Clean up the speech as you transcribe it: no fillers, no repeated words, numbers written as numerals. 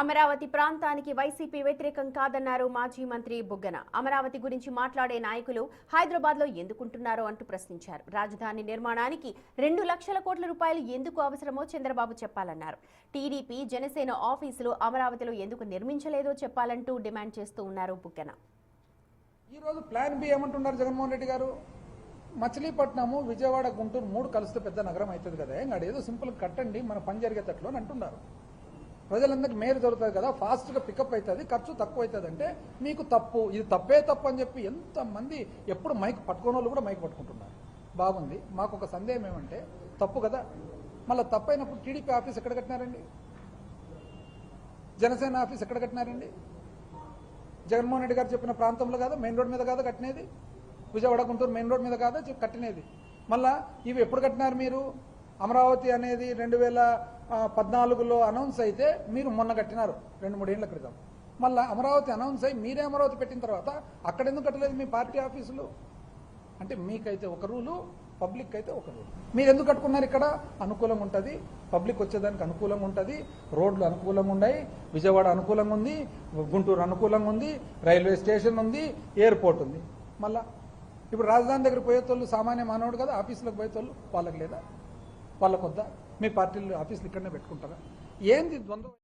అమరావతి ప్రాంతానికి వైసీపీ వ్యతిరేకం కాదన్నారు మాజీ మంత్రి బుగ్గన. అమరావతి గురించి మాట్లాడే నాయకులు హైదరాబాద్ లో ఎందుకుంటున్నారో అంటూ ప్రశ్నించారు. రాజధాని నిర్మాణానికి 2 లక్షల కోట్ల రూపాయలు ఎందుకు అవసరమో చంద్రబాబు చెప్పాలన్నారు. టీడీపీ జనసేన ఆఫీసులు అమరావతిలో ఎందుకు నిర్మించలేదో చెప్పాలంటూ డిమాండ్ చేస్తూ ఉన్నారు బుగ్గన. ఈ రోజు ప్లాన్ బి ఏమంటున్నారు జగన్మోహన్ రెడ్డి గారు? మచిలీపట్నము, విజయవాడ, గుంటూరు 3 కలిస్తే పెద్ద నగరం అవుతుంది కదా, ఏదో సింపుల్ కట్టండి, మన పని జరిగేటట్లు అని అంటున్నారు. ప్రజలందరికీ మేలు జరుగుతుంది కదా, ఫాస్ట్గా పికప్ అవుతుంది, ఖర్చు తక్కువ అవుతుంది అంటే మీకు తప్పు, ఇది తప్పే తప్పు అని చెప్పి ఎంతమంది ఎప్పుడు మైక్ పట్టుకునే వాళ్ళు కూడా మైక్ పట్టుకుంటున్నారు. బాగుంది. మాకు ఒక సందేహం ఏమంటే తప్పు కదా, మళ్ళీ తప్పైనప్పుడు టీడీపీ ఆఫీస్ ఎక్కడ కట్టినారండి? జనసేన ఆఫీస్ ఎక్కడ కట్టినారండి? జగన్మోహన్ రెడ్డి గారు చెప్పిన ప్రాంతంలో కాదా, మెయిన్ రోడ్ మీద కాదా కట్టినేది? విజయవాడ, గుంటూరు మెయిన్ రోడ్ మీద కాదా కట్టినేది? మళ్ళా ఇవి ఎప్పుడు కట్టినారు మీరు? అమరావతి అనేది 2014లో అనౌన్స్ అయితే మీరు మొన్న కట్టినారు 2-3 ఏళ్ల క్రితం. మళ్ళీ అమరావతి అనౌన్స్ అయ్యి మీరే అమరావతి పెట్టిన తర్వాత అక్కడ ఎందుకు కట్టలేదు మీ పార్టీ ఆఫీసులు? అంటే మీకైతే ఒక రూలు, పబ్లిక్ అయితే ఒక రూలు. మీరు ఎందుకు కట్టుకున్నారు? ఇక్కడ అనుకూలంగా ఉంటుంది, పబ్లిక్ వచ్చేదానికి అనుకూలంగా ఉంటుంది, రోడ్లు అనుకూలంగా ఉన్నాయి, విజయవాడ అనుకూలంగా ఉంది, గుంటూరు అనుకూలంగా ఉంది, రైల్వే స్టేషన్ ఉంది, ఎయిర్పోర్ట్ ఉంది. మళ్ళా ఇప్పుడు రాజధాని దగ్గర పోయేతోళ్ళు సామాన్య మానవుడు కదా, ఆఫీసులకు పోయేతోళ్ళు వాళ్ళకి లేదా? వాళ్ళకొద్దా? మీ పార్టీలు ఆఫీసులు ఇక్కడనే పెట్టుకుంటారా? ఏంది ద్వంద్వ?